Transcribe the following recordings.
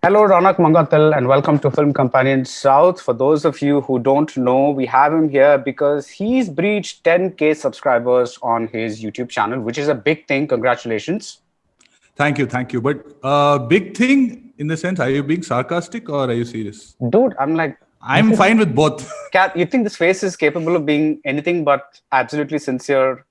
Hello, Ronak Mangatal, and welcome to Film Companion South. For those of you who don't know, we have him here because he's breached 10K subscribers on his YouTube channel, which is a big thing. Congratulations. Thank you. But big thing in the sense, are you being sarcastic or are you serious? Dude, I'm like, I'm fine with both. You think this face is capable of being anything but absolutely sincere?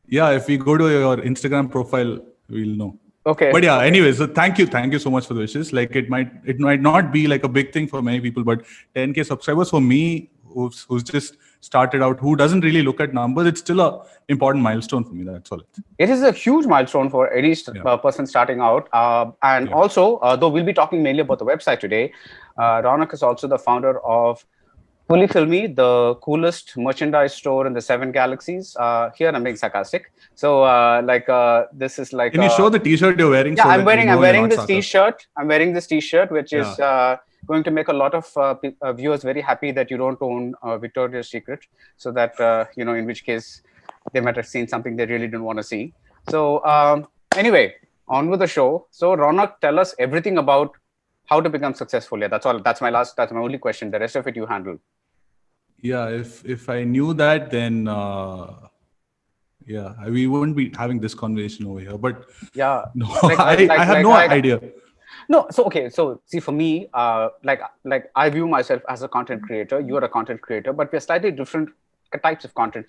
Yeah, if we go to your Instagram profile, we'll know. Okay. But yeah, okay. anyways, so thank you so much for the wishes. Like it might not be like a big thing for many people, but 10K subscribers for me, who's just started out, who doesn't really look at numbers, it's still a important milestone for me. That's all. It is a huge milestone for any person starting out. And also, though we'll be talking mainly about the website today, Ronak is also the founder of Fully Filmy, the coolest merchandise store in the 7 galaxies. Here I'm being sarcastic. So, this is like. Can you show the T-shirt you're wearing? Yeah, so I'm wearing this sarcastic? T-shirt. I'm wearing this T-shirt, which is going to make a lot of viewers very happy that you don't own Victoria's Secret. So that in which case they might have seen something they really didn't want to see. So anyway, on with the show. So Ronak, tell us everything about how to become successful. Yeah, that's all. That's my only question. The rest of it you handle. Yeah, if I knew that, then we wouldn't be having this conversation over here. But yeah, no, I have no idea. No, so okay, so see, for me, like I view myself as a content creator. You are a content creator, but we're slightly different types of content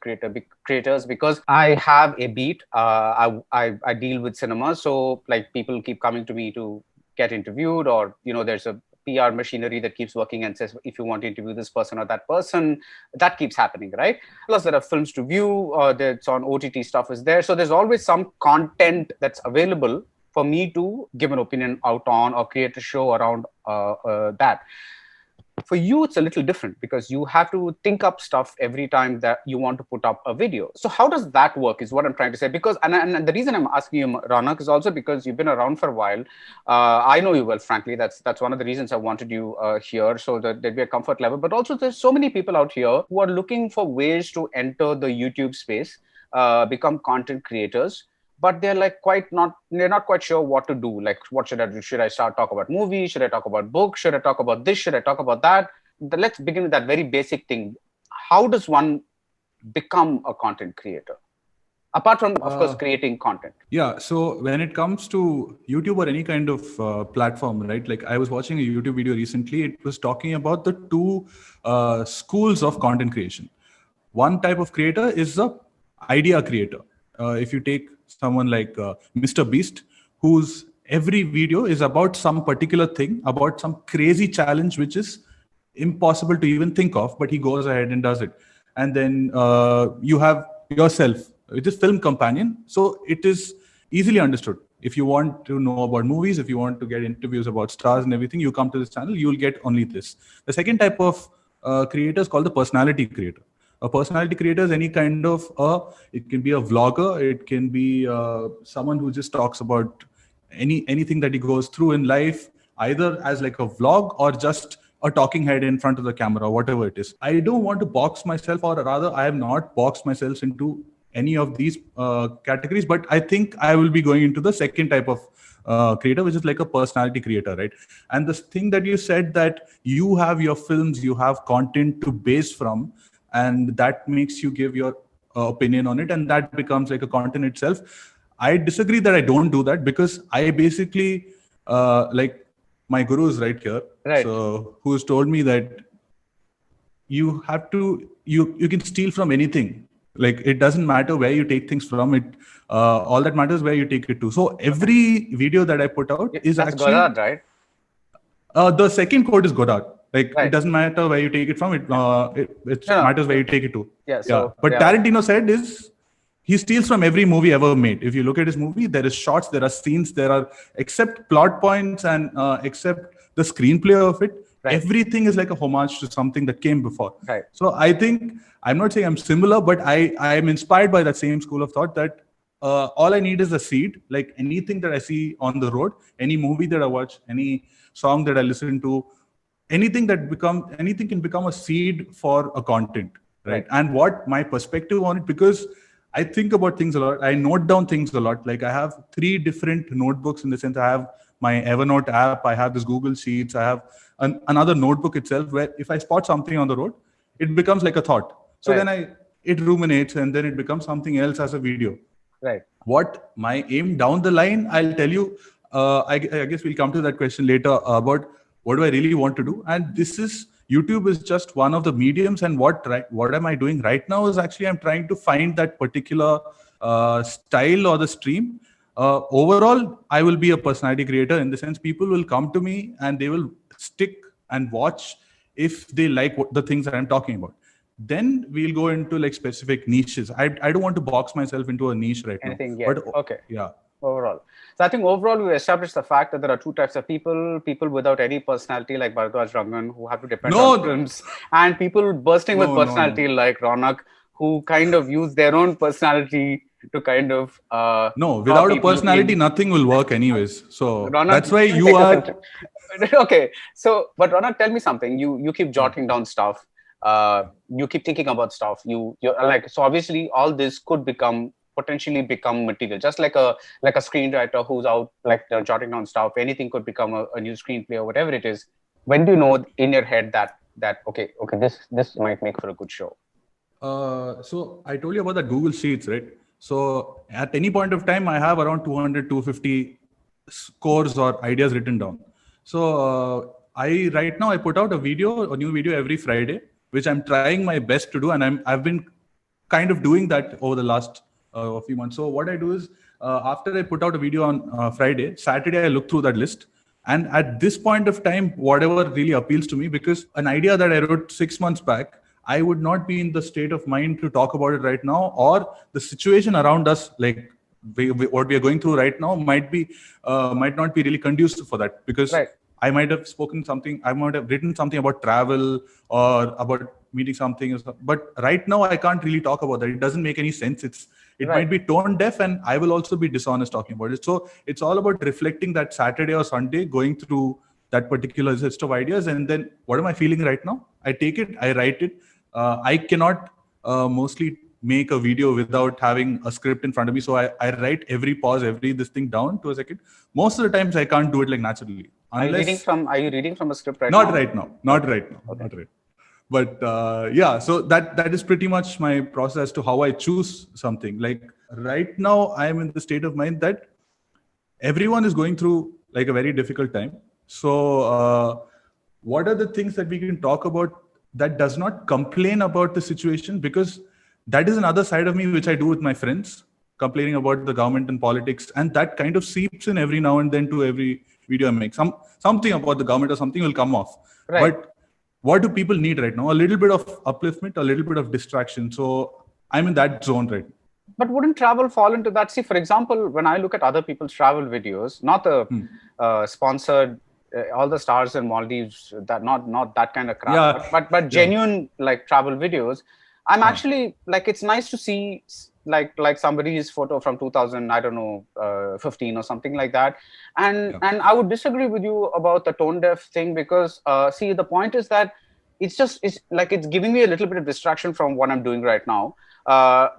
creators because I have a beat. I deal with cinema, so like people keep coming to me to get interviewed, or there's a PR machinery that keeps working and says, if you want to interview this person or that person, that keeps happening, right? Plus, there are films to view, that's on OTT stuff is there. So there's always some content that's available for me to give an opinion out on or create a show around that. For you, it's a little different because you have to think up stuff every time that you want to put up a video. So how does that work is what I'm trying to say. Because and the reason I'm asking you, Ronak, is also because you've been around for a while. I know you well, frankly. That's one of the reasons I wanted you here, so that there'd be a comfort level. But also there's so many people out here who are looking for ways to enter the YouTube space, become content creators, but they're not quite sure what to do. Like, what should I do? Should I talk about movies? Should I talk about books? Should I talk about this? Should I talk about that? Let's begin with that very basic thing. How does one become a content creator? Apart from, of course, creating content. Yeah. So when it comes to YouTube or any kind of platform, right? Like I was watching a YouTube video recently. It was talking about the two schools of content creation. One type of creator is the idea creator. If you take someone like Mr. Beast, whose every video is about some particular thing, about some crazy challenge which is impossible to even think of, but he goes ahead and does it. And then you have yourself, which is Film Companion. So it is easily understood. If you want to know about movies, if you want to get interviews about stars and everything, you come to this channel, you will get only this. The second type of creator is called the personality creator. A personality creator is any kind of it can be a vlogger, it can be someone who just talks about anything that he goes through in life, either as like a vlog or just a talking head in front of the camera, whatever it is. I don't want to box myself, or rather I have not boxed myself into any of these categories, but I think I will be going into the second type of creator, which is like a personality creator, right? And this thing that you said, that you have your films, you have content to base from, and that makes you give your opinion on it, and that becomes like a content itself. I disagree that I don't do that, because I basically like my guru is right here, right. So who's told me that you have to you can steal from anything. Like, it doesn't matter where you take things from. It all that matters where you take it to. So every video that I put out is that's actually Godard, right? The second quote is Godard. Like, right. It doesn't matter where you take it from. It matters where you take it to. Yeah. So, But Tarantino said is he steals from every movie ever made. If you look at his movie, there is shots, there are scenes, there are, except plot points and except the screenplay of it, right, everything is like a homage to something that came before. Right. So I think, I'm not saying I'm similar, but I am inspired by that same school of thought, that all I need is a seed. Like, anything that I see on the road, any movie that I watch, any song that I listen to, anything can become a seed for a content, right? And what my perspective on it, because I think about things a lot. I note down things a lot. Like I have 3 different notebooks in the sense I have my Evernote app, I have this Google Sheets, I have another notebook itself where if I spot something on the road, it becomes like a thought. So Right. then it ruminates and then it becomes something else as a video. Right. What my aim down the line, I'll tell you. I guess we'll come to that question later about what do I really want to do. And this is YouTube is just one of the mediums. And what am I doing right now is actually I'm trying to find that particular style or the stream. Overall, I will be a personality creator in the sense people will come to me and they will stick and watch if they like the things that I'm talking about. Then we'll go into like specific niches. I don't want to box myself into a niche right Anything now. yet? But Okay. yeah. Overall. So I think overall we established the fact that there are 2 types of people without any personality like Bharadwaj Rangan who have to depend on films, and people bursting with personality like Ronak who kind of use their own personality to kind of no, without a personality nothing will work anyways. So Ronak, that's why you are okay. So but Ronak, tell me something. You keep jotting down stuff. You keep thinking about stuff. You're like, so obviously all this could potentially become material, just like a screenwriter who's out like jotting down stuff. Anything could become a new screenplay or whatever it is. When do you know in your head that okay, this might make for a good show? So I told you about that Google Sheets, right? So at any point of time, I have around 200, 250 scores or ideas written down. So right now I put out a new video every Friday, which I'm trying my best to do, and I've been kind of doing that over the last a few months. So what I do is after I put out a video on Friday, Saturday I look through that list, and at this point of time, whatever really appeals to me, because an idea that I wrote 6 months back, I would not be in the state of mind to talk about it right now, or the situation around us, like what we are going through right now, might not be really conducive for that, because right. I might have written something about travel or about meeting something, but right now I can't really talk about that. It doesn't make any sense. It might be tone deaf, and I will also be dishonest talking about it. So it's all about reflecting that Saturday or Sunday, going through that particular list of ideas, and then what am I feeling right now? I take it, I write it. I cannot mostly make a video without having a script in front of me. So I write every pause, this thing down to a second. Most of the times I can't do it like naturally. Are you reading from a script right now? Not right now. Not right now. Okay. Not right. But yeah, so that is pretty much my process as to how I choose something. Like right now, I am in the state of mind that everyone is going through like a very difficult time. So what are the things that we can talk about that does not complain about the situation? Because that is another side of me which I do with my friends, complaining about the government and politics, and that kind of seeps in every now and then to every video I make. Something about the government or something will come off. Right. But what do people need right now? A little bit of upliftment, a little bit of distraction. So I'm in that zone right now. But wouldn't travel fall into that? See, for example, when I look at other people's travel videos, not the sponsored, all the stars in Maldives, that not that kind of crap, but genuine like travel videos. I'm actually like, it's nice to see like somebody's photo from 2000, I don't know, 15 or something like that. And I would disagree with you about the tone deaf thing, because see, the point is that it's giving me a little bit of distraction from what I'm doing right now.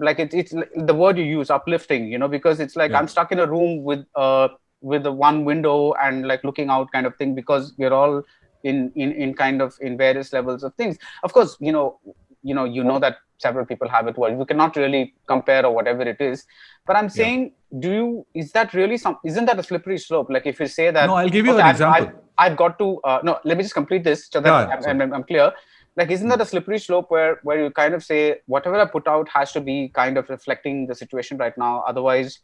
Like it's the word you use, uplifting, because it's like I'm stuck in a room with the one window and like looking out kind of thing, because we're all in kind of in various levels of things. Of course, you know that several people have it well. You cannot really compare or whatever it is. But I'm saying, isn't that a slippery slope? Like if you say that. No, I'll give you an example. I've got to, no, let me just complete this so that I'm clear. Like, isn't that a slippery slope where you kind of say, whatever I put out has to be kind of reflecting the situation right now. Otherwise,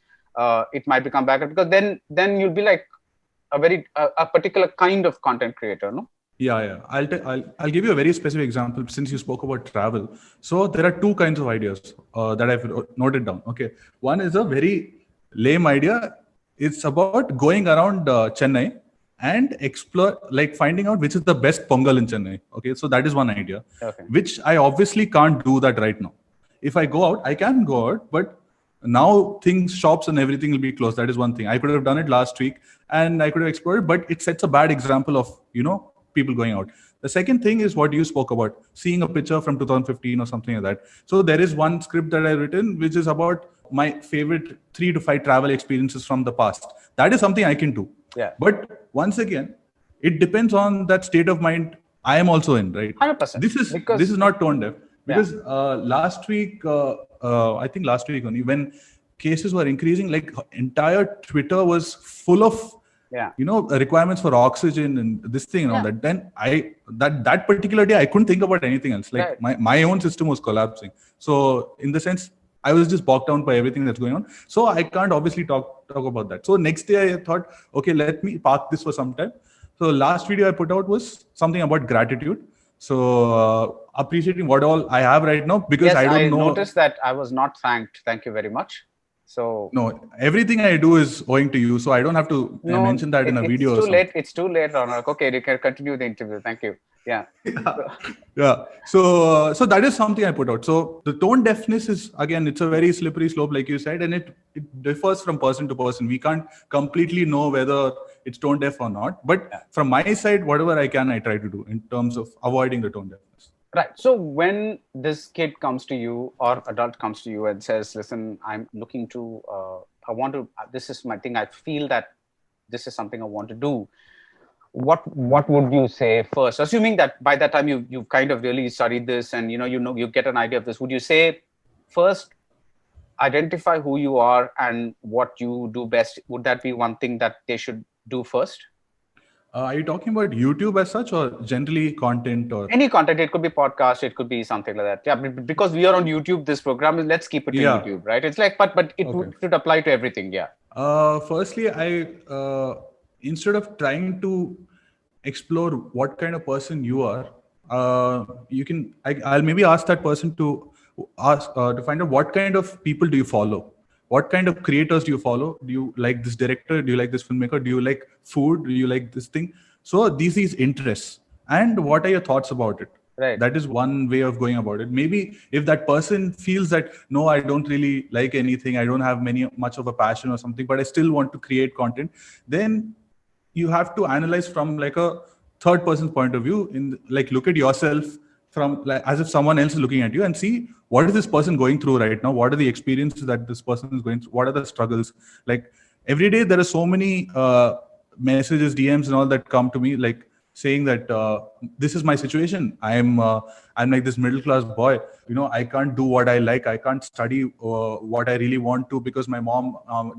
it might become backward, because then you'll be like a particular kind of content creator, no? Yeah. I'll give you a very specific example since you spoke about travel. So there are 2 kinds of ideas that I've noted down. Okay, one is a very lame idea. It's about going around Chennai and explore, like finding out which is the best pongal in Chennai. Okay, so that is one idea, which I obviously can't do that right now. If I go out, I can go out, but now shops and everything will be closed. That is one thing. I could have done it last week and I could have explored, but it sets a bad example of, people going out. The second thing is what you spoke about, seeing a picture from 2015 or something like that. So there is one script that I've written, which is about my favorite 3 to 5 travel experiences from the past. That is something I can do. Yeah. But once again, it depends on that state of mind I am also in, right? 100%. This is not tone deaf. Because last week, I think last week only, when cases were increasing, like entire Twitter was full of requirements for oxygen and this thing and all that. Then that particular day I couldn't think about anything else. Like my own system was collapsing. So in the sense, I was just bogged down by everything that's going on. So I can't obviously talk about that. So next day I thought, okay, let me park this for some time. So last video I put out was something about gratitude. So appreciating what all I have right now, because I don't know. I noticed that I was not thanked. Thank you very much. So no, everything I do is owing to you. So I don't have to mention that in a video. It's too late. It's too late, Ronak. Okay, you can continue the interview. Thank you. Yeah. Yeah. So that is something I put out. So the tone deafness is, again, it's a very slippery slope, like you said, and it differs from person to person. We can't completely know whether it's tone deaf or not. But from my side, whatever I can, I try to do in terms of avoiding the tone deafness. Right. So when this kid comes to you or adult comes to you and says, listen, I'm looking to, this is my thing. I feel that this is something I want to do. What would you say first? Assuming that by that time you've kind of really studied this and you get an idea of this, would you say first identify who you are and what you do best? Would that be one thing that they should do first? Are you talking about YouTube as such, or generally content, or any content? It could be podcast, it could be something like that. Yeah, because we are on YouTube, this program, let's keep it to YouTube, right? It's like, but it should apply to everything. Yeah. Firstly, I instead of trying to explore what kind of person you are, I'll maybe ask that person to find out what kind of people do you follow. What kind of creators do you follow? Do you like this director? Do you like this filmmaker? Do you like food? Do you like this thing? So these interests. And what are your thoughts about it? Right. That is one way of going about it. Maybe if that person feels that, no, I don't really like anything, I don't have much of a passion or something, but I still want to create content, then you have to analyze from like a third person's point of view, look at yourself from as if someone else is looking at you and see what is this person going through right now, what are the experiences that this person is going through, what are the struggles. Like every day there are so many messages, DMs and all that come to me, like saying that this is my situation, I'm like this middle class boy, I can't do what I like, I can't study what I really want to because my mom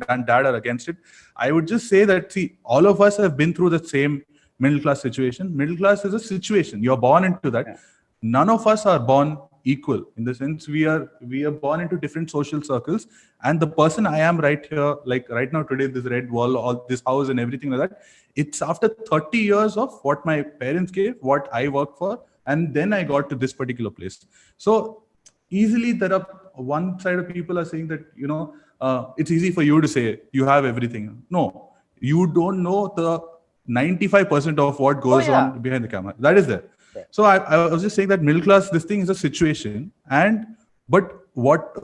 and dad are against it. I would just say that, see, all of us have been through the same middle class situation. Middle class is a situation, you're born into that. None of us are born equal, in the sense we are born into different social circles, and the person I am right here, like right now today, this red wall, all this house and everything like that, it's after 30 years of what my parents gave, what I worked for, and then I got to this particular place. So easily there are one side of people are saying that it's easy for you to say you have everything. No, you don't know the 95% of what goes on behind the camera. That is there. So I was just saying that middle class, this thing is a situation, but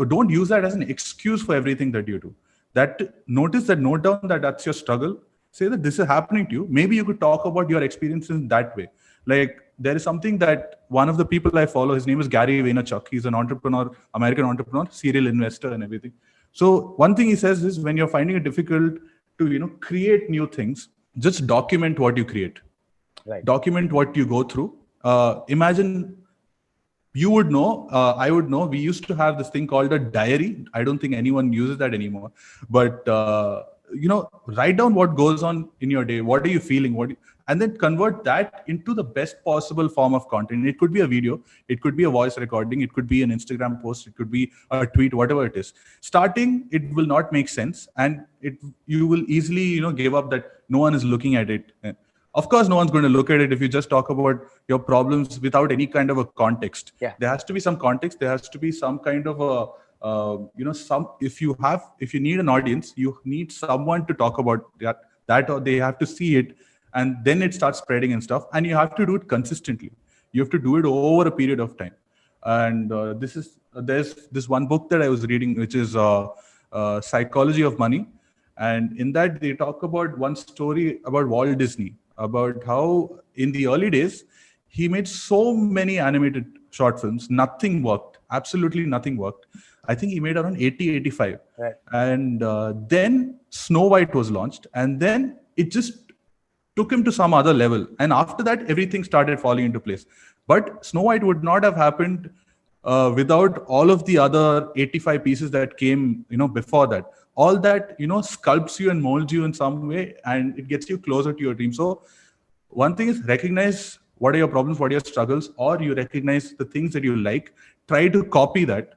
don't use that as an excuse for everything that you do. Note down that that's your struggle. Say that this is happening to you. Maybe you could talk about your experiences in that way. Like there is something that one of the people I follow, his name is Gary Vaynerchuk. He's an entrepreneur, American entrepreneur, serial investor and everything. So one thing he says is, when you're finding it difficult to create new things, just document what you create. Right. Document what you go through. Imagine, you would know, I would know, we used to have this thing called a diary. I don't think anyone uses that anymore. But, write down what goes on in your day. What are you feeling? And then convert that into the best possible form of content. It could be a video. It could be a voice recording. It could be an Instagram post. It could be a tweet, whatever it is. Starting, it will not make sense. And you will easily, give up that no one is looking at it. Of course, no one's going to look at it if you just talk about your problems without any kind of a context. Yeah. There has to be some context. There has to be some kind of a, if you need an audience, you need someone to talk about that, or they have to see it, and then it starts spreading and stuff. And you have to do it consistently. You have to do it over a period of time. And there's this one book that I was reading, which is Psychology of Money. And in that, they talk about one story about Walt Disney. about how in the early days, he made so many animated short films. Nothing worked. Absolutely nothing worked. I think he made around 80, 85. Right. And then Snow White was launched. And then it just took him to some other level. And after that, everything started falling into place. But Snow White would not have happened without all of the other 85 pieces that came, before that. All that, sculpts you and molds you in some way, and it gets you closer to your dream. So one thing is recognize what are your problems, what are your struggles, or you recognize the things that you like. Try to copy that.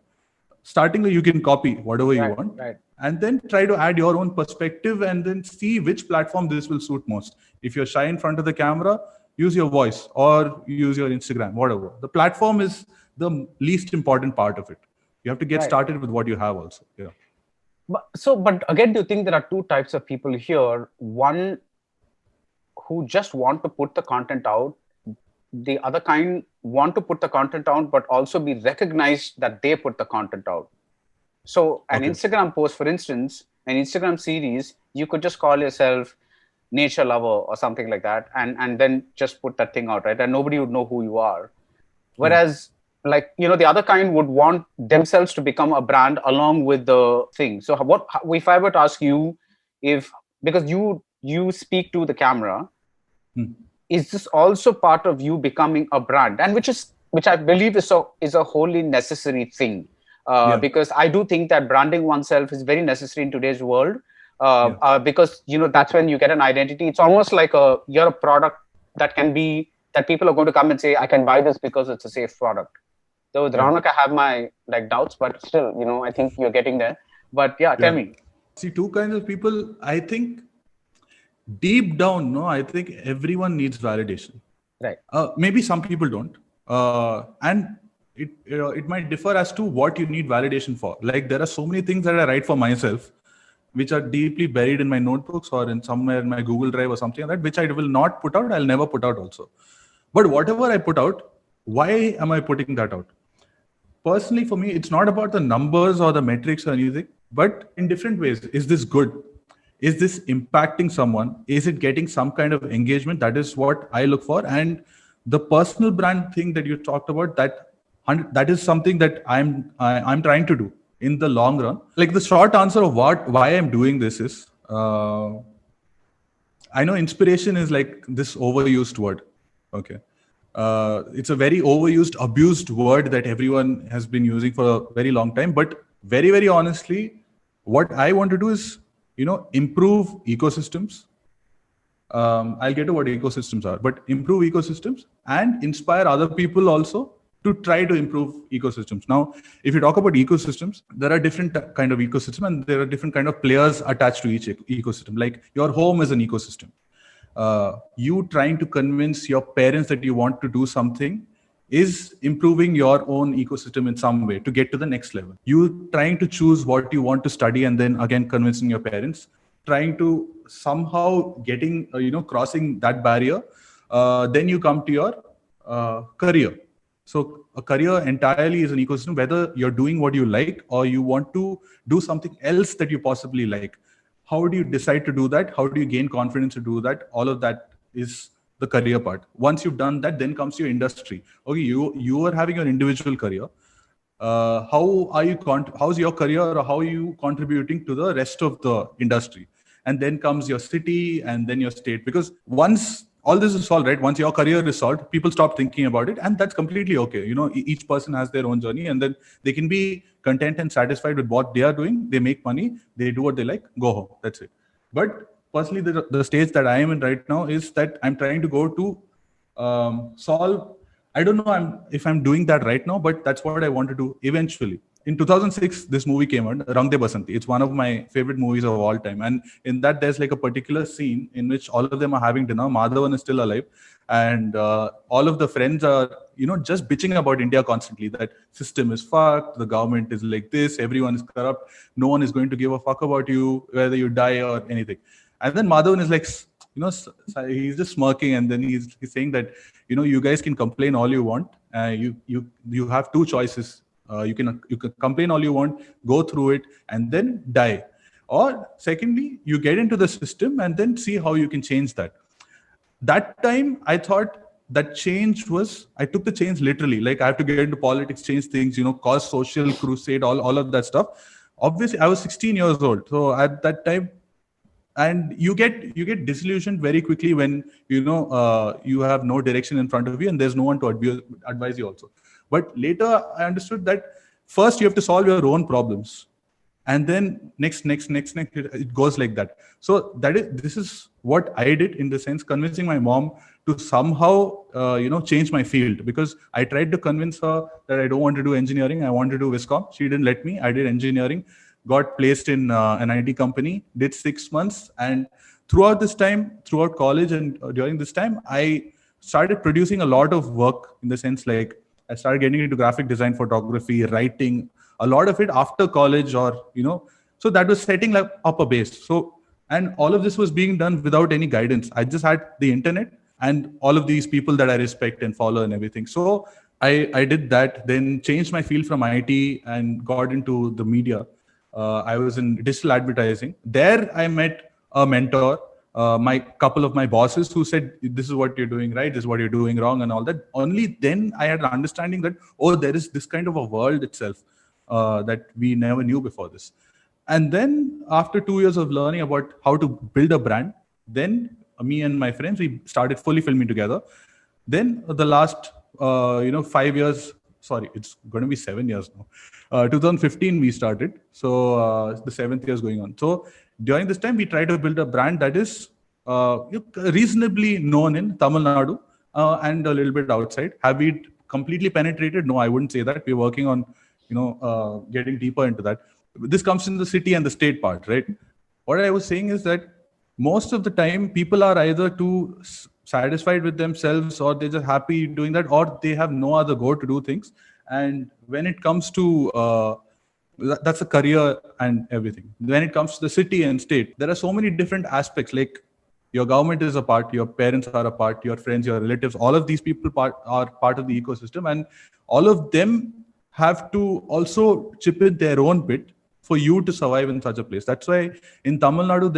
Starting, you can copy whatever you want, right. and then try to add your own perspective, and then see which platform this will suit most. If you're shy in front of the camera, use your voice or use your Instagram, whatever. The platform is the least important part of it. You have to get started with what you have also. Yeah. But again, do you think there are two types of people here? One who just want to put the content out, the other kind want to put the content out, but also be recognized that they put the content out. So an Instagram post, for instance, an Instagram series, you could just call yourself nature lover or something like that, and then just put that thing out, right? And nobody would know who you are. Whereas, the other kind would want themselves to become a brand along with the thing. So if I were to ask you, because you speak to the camera, is this also part of you becoming a brand? And which I believe is a wholly necessary thing. Because I do think that branding oneself is very necessary in today's world. Because that's when you get an identity. It's almost like you're a product that people are going to come and say, I can buy this because it's a safe product. So with Raunak, I have my doubts, but still, I think you're getting there. But tell me. See, two kinds of people. I think deep down, I think everyone needs validation. Right. Maybe some people don't. And it might differ as to what you need validation for. Like, there are so many things that I write for myself, which are deeply buried in my notebooks or in somewhere in my Google Drive or something like that, which I will not put out. I'll never put out also. But whatever I put out, why am I putting that out? Personally, for me, it's not about the numbers or the metrics or anything, but in different ways. Is this good? Is this impacting someone? Is it getting some kind of engagement? That is what I look for. And the personal brand thing that you talked about, that is something that I'm trying to do in the long run. Like, the short answer of why I'm doing this is, I know inspiration is like this overused word. Okay. It's a very overused, abused word that everyone has been using for a very long time. But very, very honestly, what I want to do is, improve ecosystems. I'll get to what ecosystems are, but improve ecosystems and inspire other people also to try to improve ecosystems. Now, if you talk about ecosystems, there are different kind of ecosystem, and there are different kind of players attached to each ecosystem. Like, your home is an ecosystem. You trying to convince your parents that you want to do something is improving your own ecosystem in some way to get to the next level. You trying to choose what you want to study and then again convincing your parents, trying to somehow getting, crossing that barrier. Then you come to your career. So a career entirely is an ecosystem, whether you're doing what you like or you want to do something else that you possibly like. How do you decide to do that? How do you gain confidence to do that? All of that is the career part. Once you've done that, then comes your industry. Okay, you are having your individual career. How's your career, or how are you contributing to the rest of the industry? And then comes your city and then your state. Because once all this is solved, right? Once your career is solved, people stop thinking about it, and that's completely okay. Each person has their own journey, and then they can be content and satisfied with what they are doing. They make money, they do what they like, go home. That's it. But personally, the stage that I am in right now is that I'm trying to go to solve. I don't know if I'm doing that right now, but that's what I want to do eventually. In 2006, this movie came out, Rang De Basanti. It's one of my favorite movies of all time. And in that, there's like a particular scene in which all of them are having dinner. Madhavan is still alive. And all of the friends are, just bitching about India constantly. That system is fucked. The government is like this. Everyone is corrupt. No one is going to give a fuck about you, whether you die or anything. And then Madhavan is like, he's just smirking. And then he's saying that, you guys can complain all you want. You have two choices. You can complain all you want, go through it, and then die. Or secondly, you get into the system and then see how you can change that. that time I thought that change was, I took the change literally. Like I have to get into politics, change things, cause social crusade, all of that stuff. Obviously, I was 16 years old. So at that time, and you get disillusioned very quickly when you have no direction in front of you and there's no one to advise you also. But later I understood that first you have to solve your own problems, and then next it goes like that. So this is what I did, in the sense convincing my mom to somehow change my field, because I tried to convince her that I don't want to do engineering, I want to do Viscom. She didn't let me. I did engineering, got placed in an IT company, did 6 months, and throughout college and during this time, I started producing a lot of work, in the sense like I started getting into graphic design, photography, writing, a lot of it after college, or so that was setting like up a base. So, and all of this was being done without any guidance. I just had the internet and all of these people that I respect and follow and everything. So I did that, then changed my field from IT and got into the media. I was in digital advertising. There I met a mentor, my couple of my bosses, who said, this is what you're doing right, this is what you're doing wrong, and all that. Only then I had an understanding that, oh, there is this kind of a world itself that we never knew before this. And then after 2 years of learning about how to build a brand, then me and my friends, we started fully filming together. Then the last 5 years, sorry, it's going to be 7 years now. 2015 we started, so the 7th year is going on. So during this time, we try to build a brand that is reasonably known in Tamil Nadu and a little bit outside. Have we completely penetrated? No, I wouldn't say that. We're working on getting deeper into that. This comes in the city and the state part, right? What I was saying is that most of the time, people are either too satisfied with themselves, or they're just happy doing that, or they have no other goal to do things. And when it comes to that's a career and everything. When it comes to the city and state, there are so many different aspects. Like your government is a part, your parents are a part, your friends, your relatives, all of these people are part of the ecosystem, and all of them have to also chip in their own bit for you to survive in such a place. That's why in Tamil Nadu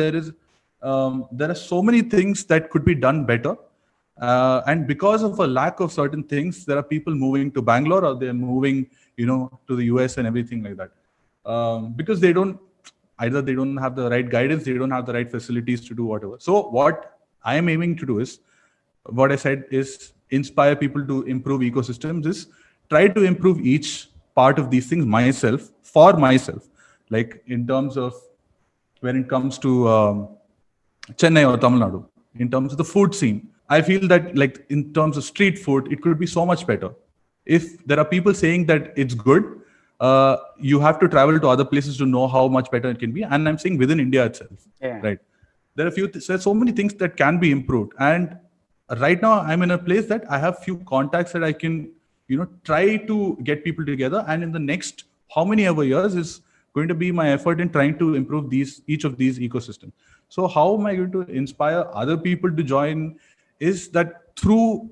there are so many things that could be done better. And because of a lack of certain things, there are people moving to Bangalore, or they're moving, to the US and everything like that. Because they don't have the right guidance, they don't have the right facilities to do whatever. So what I am aiming to do is, what I said is, inspire people to improve ecosystems, is try to improve each part of these things for myself. Like in terms of when it comes to Chennai or Tamil Nadu, in terms of the food scene, I feel that like in terms of street food, it could be so much better. If there are people saying that it's good, you have to travel to other places to know how much better it can be. And I'm saying within India itself, right? There are there's so many things that can be improved. And right now I'm in a place that I have few contacts that I can, try to get people together. And in the next how many ever years is going to be my effort in trying to improve each of these ecosystems. So how am I going to inspire other people to join? Is that through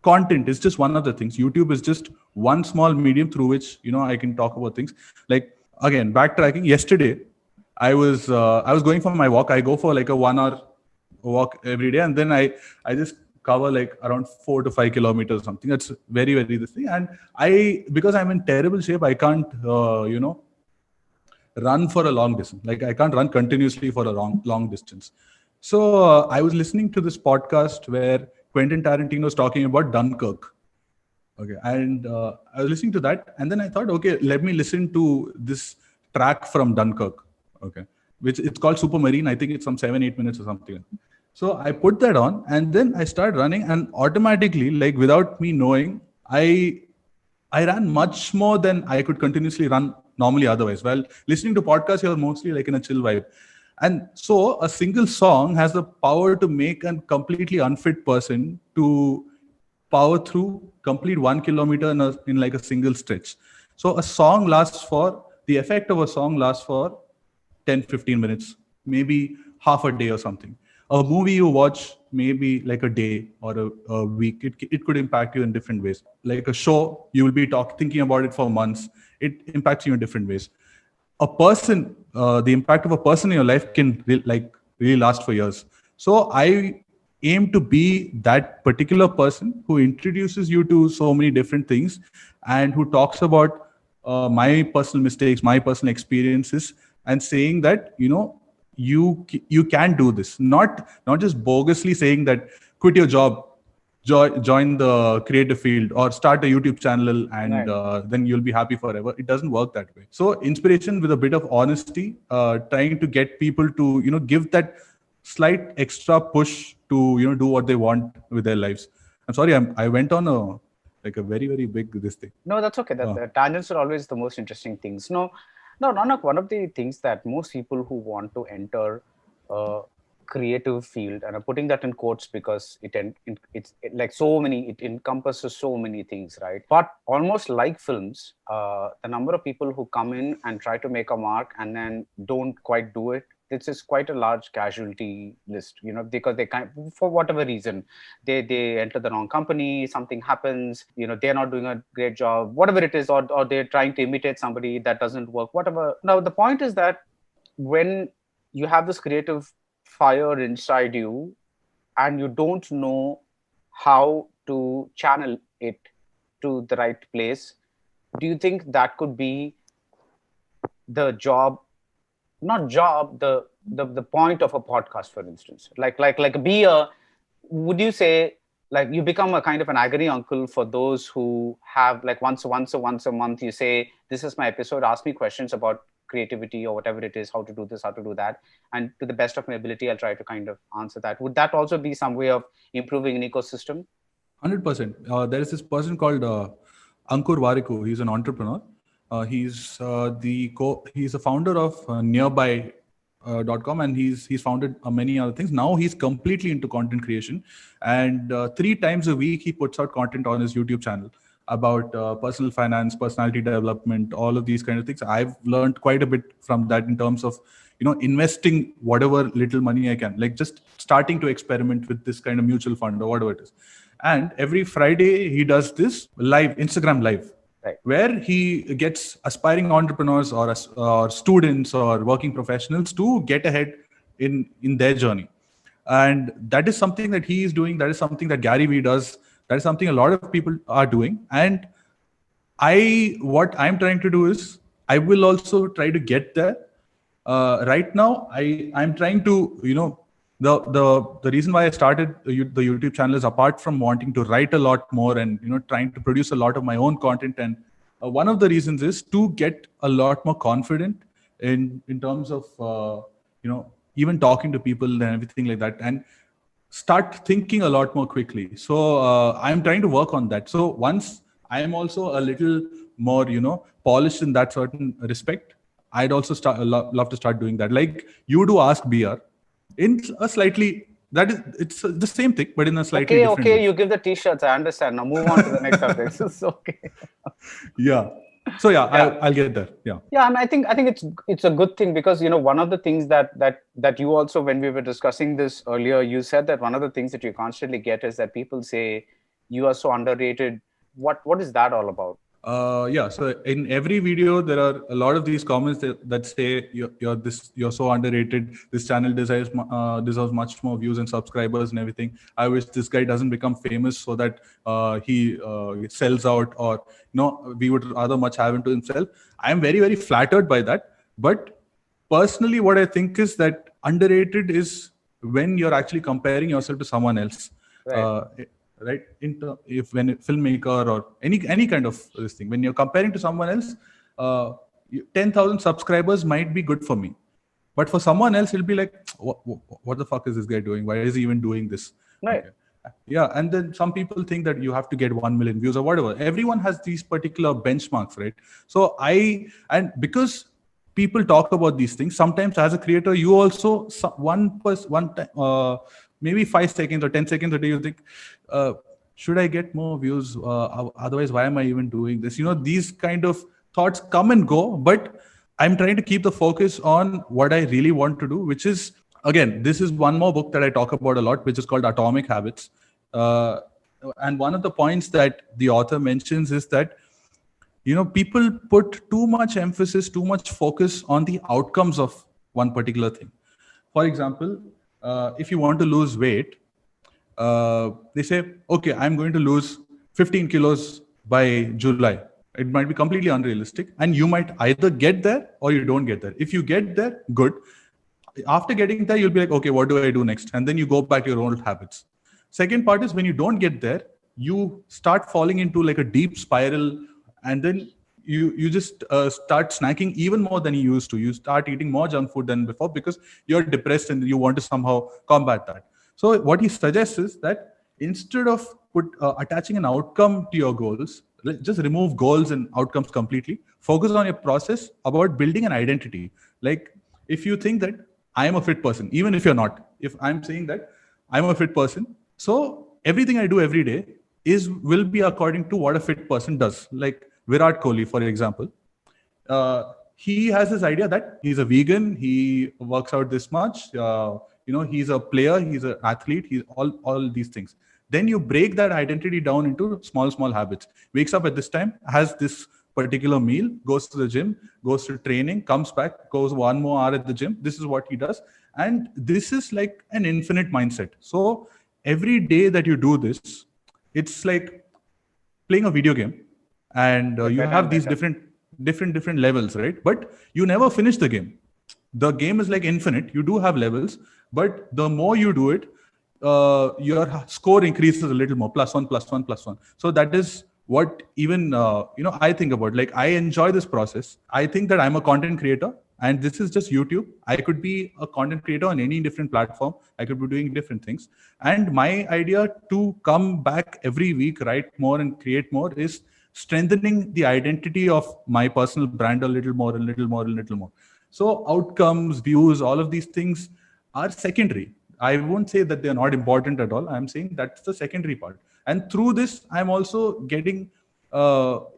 content is just one of the things. YouTube is just one small medium through which I can talk about things. Like again, backtracking. Yesterday, I was going for my walk. I go for like a 1 hour walk every day, and then I just cover like around 4 to 5 kilometers or something. That's very, very this thing. And because I'm in terrible shape, I can't run for a long distance. Like I can't run continuously for a long distance. So I was listening to this podcast where Quentin Tarantino was talking about Dunkirk. Okay. And I was listening to that. And then I thought, okay, let me listen to this track from Dunkirk. Okay. Which it's called Supermarine. I think it's some 7-8 minutes or something. So I put that on, and then I started running, and automatically, like without me knowing, I ran much more than I could continuously run normally otherwise. Well, listening to podcasts, you're mostly like in a chill vibe. And so a single song has the power to make a completely unfit person to power through complete 1 kilometer in like a single stretch. So the effect of a song lasts for 10-15 minutes, maybe half a day or something. A movie you watch maybe like a day or a week. It could impact you in different ways. Like a show, you will be thinking about it for months. It impacts you in different ways. A person, the impact of a person in your life can really last for years. So I aim to be that particular person who introduces you to so many different things and who talks about my personal mistakes, my personal experiences, and saying that, you can do this. Not just bogusly saying that quit your job, join the creative field, or start a YouTube channel, and Right. then you'll be happy forever. It doesn't work that way. So inspiration with a bit of honesty, trying to get people to give that slight extra push to do what they want with their lives. I'm sorry, I went on a very very big this thing. No, that's okay. That the tangents are always the most interesting things. No, Nanak, one of the things that most people who want to enter a creative field, and I'm putting that in quotes because it's like so many, it encompasses so many things, right? But almost like films, the number of people who come in and try to make a mark and then don't quite do it, this is quite a large casualty list, because they kind, for whatever reason, they enter the wrong company, something happens, they're not doing a great job, whatever it is, or they're trying to imitate somebody that doesn't work, whatever. Now the point is that when you have this creative fire inside you and you don't know how to channel it to the right place, do you think that could be the job, not job, the point of a podcast, for instance? Like be a, would you say, like you become a kind of an agony uncle for those who have, like, once a month you say, this is my episode, ask me questions about creativity or whatever it is, how to do this, how to do that, and to the best of my ability I'll try to kind of answer that? Would that also be some way of improving an ecosystem? 100%. There is this person called Ankur Warikoo. He's an entrepreneur. He's a founder of nearby.com, and he's founded many other things. Now he's completely into content creation, and 3 times a week he puts out content on his YouTube channel about personal finance, personality development, all of these kind of things. I've learned quite a bit from that in terms of investing whatever little money I can, like just starting to experiment with this kind of mutual fund or whatever it is. And every Friday he does this live, Instagram live, Right. where he gets aspiring entrepreneurs or students or working professionals to get ahead in their journey. And that is something that he is doing. That is something that Gary Vee does. That is something a lot of people are doing. And what I'm trying to do is, I will also try to get there. Right now, I'm trying to, the reason why I started the YouTube channel is, apart from wanting to write a lot more and trying to produce a lot of my own content, and one of the reasons is to get a lot more confident in terms of even talking to people and everything like that, and start thinking a lot more quickly. So I'm trying to work on that. So once I am also a little more polished in that certain respect, I'd also love to start doing that, like you do Ask BR, in a slightly, it's the same thing but in a slightly different way. You give the t-shirts, I understand. Now move on to the next subject. It's okay. Yeah. So yeah. I'll get there. Yeah, and I think it's a good thing, because one of the things that you also, when we were discussing this earlier, you said that one of the things that you constantly get is that people say you are so underrated. What is that all about? So in every video there are a lot of these comments that say you're so underrated, this channel deserves much more views and subscribers and everything. I wish this guy doesn't become famous so that he sells out, or we would rather much have him to himself. I am very very flattered by that, but personally what I think is that underrated is when you're actually comparing yourself to someone else. Right. If when a filmmaker or any kind of this thing, when you're comparing to someone else, 10,000 subscribers might be good for me, but for someone else it'll be like, what the fuck is this guy doing? Why is he even doing this? Right. Okay. Yeah. And then some people think that you have to get 1 million views or whatever. Everyone has these particular benchmarks, right? So and because people talk about these things, sometimes as a creator, you also maybe 5 seconds or 10 seconds a day, you think, should I get more views? Otherwise, why am I even doing this? These kind of thoughts come and go, but I'm trying to keep the focus on what I really want to do, which is, again, this is one more book that I talk about a lot, which is called Atomic Habits. And one of the points that the author mentions is that, people put too much emphasis, too much focus on the outcomes of one particular thing. For example, if you want to lose weight, they say, okay, I'm going to lose 15 kilos by July. It might be completely unrealistic, and you might either get there or you don't get there. If you get there, good. After getting there, you'll be like, okay, what do I do next? And then you go back to your old habits. Second part is when you don't get there, you start falling into like a deep spiral, and then you just start snacking even more than you used to. You start eating more junk food than before because you're depressed and you want to somehow combat that. So what he suggests is that instead of attaching an outcome to your goals, just remove goals and outcomes completely. Focus on your process about building an identity. Like if you think that I am a fit person, even if you're not, if I'm saying that I'm a fit person, so everything I do every day will be according to what a fit person does. Like Virat Kohli, for example, he has this idea that he's a vegan, he works out this much, he's a player, he's an athlete, he's all these things. Then you break that identity down into small habits. Wakes up at this time, has this particular meal, goes to the gym, goes to training, comes back, goes 1 more hour at the gym. This is what he does. And this is like an infinite mindset. So every day that you do this, it's like playing a video game, and you have these different levels, right? But you never finish the game. The game is like infinite. You do have levels, but the more you do it, your score increases a little more, +1, +1, +1. So that is what even I think about. Like I enjoy this process. I think that I'm a content creator, and this is just YouTube. I could be a content creator on any different platform. I could be doing different things. And my idea to come back every week, write more and create more, is strengthening the identity of my personal brand a little more, a little more, a little more. So outcomes, views, all of these things are secondary. I won't say that they're not important at all. I'm saying that's the secondary part. And through this, I'm also getting, so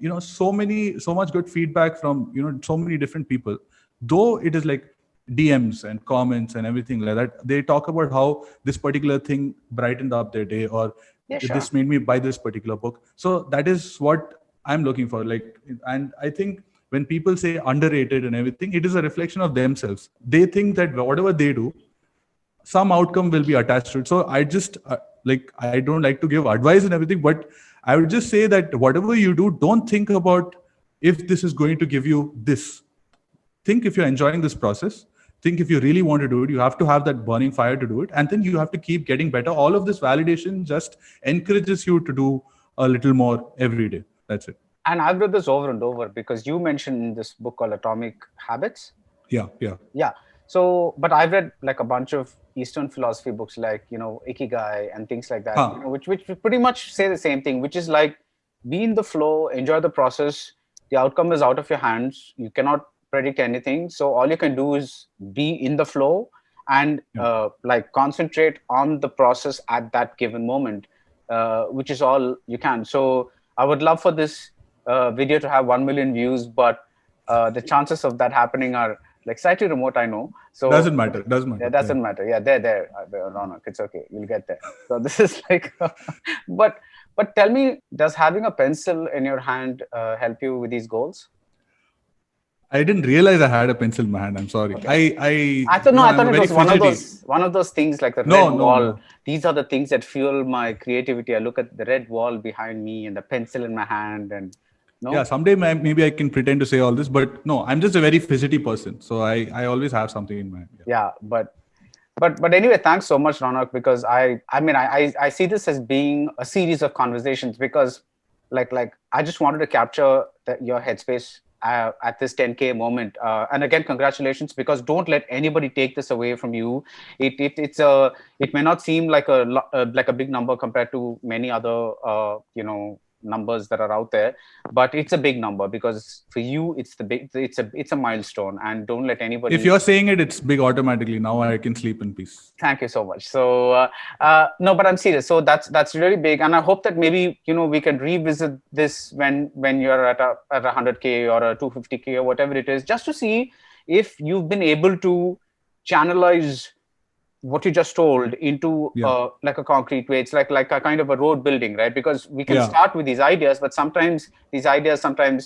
much good feedback from, so many different people. Though it is like DMs and comments and everything like that, they talk about how this particular thing brightened up their day, or this made me buy this particular book. So that is what I'm looking for. Like, and I think when people say underrated and everything, it is a reflection of themselves. They think that whatever they do, some outcome will be attached to it. So I just I don't like to give advice and everything, but I would just say that whatever you do, don't think about if this is going to give you this. Think if you're enjoying this process. Think if you really want to do it, you have to have that burning fire to do it. And then you have to keep getting better. All of this validation just encourages you to do a little more every day. That's it. And I've read this over and over because you mentioned in this book called Atomic Habits. Yeah. So, but I've read like a bunch of Eastern philosophy books like, Ikigai and things like that, which pretty much say the same thing, which is like, be in the flow, enjoy the process. The outcome is out of your hands. You cannot predict anything. So all you can do is be in the flow and concentrate on the process at that given moment, which is all you can. So I would love for this video to have 1 million views, but the chances of that happening are like slightly remote, I know. So doesn't matter. Yeah, doesn't matter. Yeah, there. No, it's okay. We'll get there. So this is like, but tell me, does having a pencil in your hand help you with these goals? I didn't realize I had a pencil in my hand. I'm sorry. Okay. I thought it was one of those things like the red wall. No. These are the things that fuel my creativity. I look at the red wall behind me and the pencil in my hand, and no. Yeah, someday maybe I can pretend to say all this, but no, I'm just a very fidgety person. So I always have something in my hand. Yeah, but anyway, thanks so much, Ronak, because I see this as being a series of conversations, because like I just wanted to capture your headspace at this 10K moment. And again, congratulations, because don't let anybody take this away from you. It may not seem like a big number compared to many other numbers that are out there, but it's a big number, because for you it's a milestone, and don't let anybody. If you're saying it's big automatically, now I can sleep in peace. Thank you so much. So no, but I'm serious. So that's really big, and I hope that maybe we can revisit this when you're at a 100K or a 250K or whatever it is, just to see if you've been able to channelize what you just told into like a concrete way. It's like a kind of a road building, right? Because we can start with these ideas, but sometimes these ideas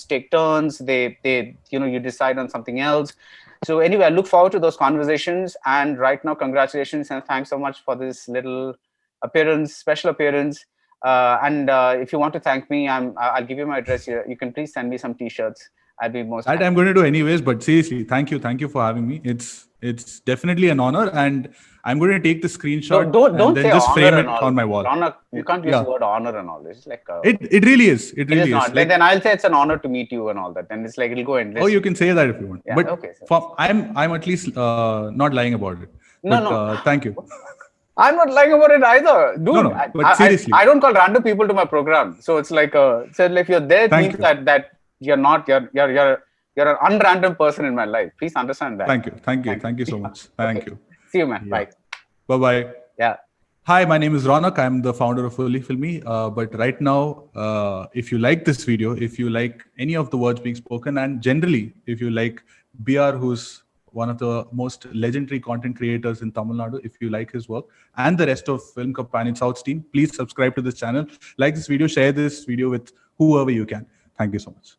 take turns. They you decide on something else. So anyway, I look forward to those conversations. And right now, congratulations and thanks so much for this little appearance, special appearance. And if you want to thank me, I'll give you my address here. You can please send me some T-shirts. I'd be most That happy. I'm going to do anyways, but seriously, thank you for having me. It's definitely an honor, and I'm going to take the screenshot Don't and then say just honor frame and it all. on my wall. Honor, you can't use the word honor and all. It's like It really is. It really is not. Like, then I'll say it's an honor to meet you and all that. And it's like it'll go endless. Oh, you can say that if you want. Yeah, but okay, I'm at least not lying about it. No. Thank you. I'm not lying about it either, dude. No, but seriously, I don't call random people to my program, so it's like so if you're there, it means that you're not you're an unrandom person in my life. Please understand that. Thank you so much. Thank you. See you, man. Yeah. Bye. Bye. Yeah. Hi, my name is Ronak. I'm the founder of Fully Filmy. But right now, if you like this video, if you like any of the words being spoken, and generally, if you like BR, who's one of the most legendary content creators in Tamil Nadu, if you like his work, and the rest of Film Companion South team, please subscribe to this channel, like this video, share this video with whoever you can. Thank you so much.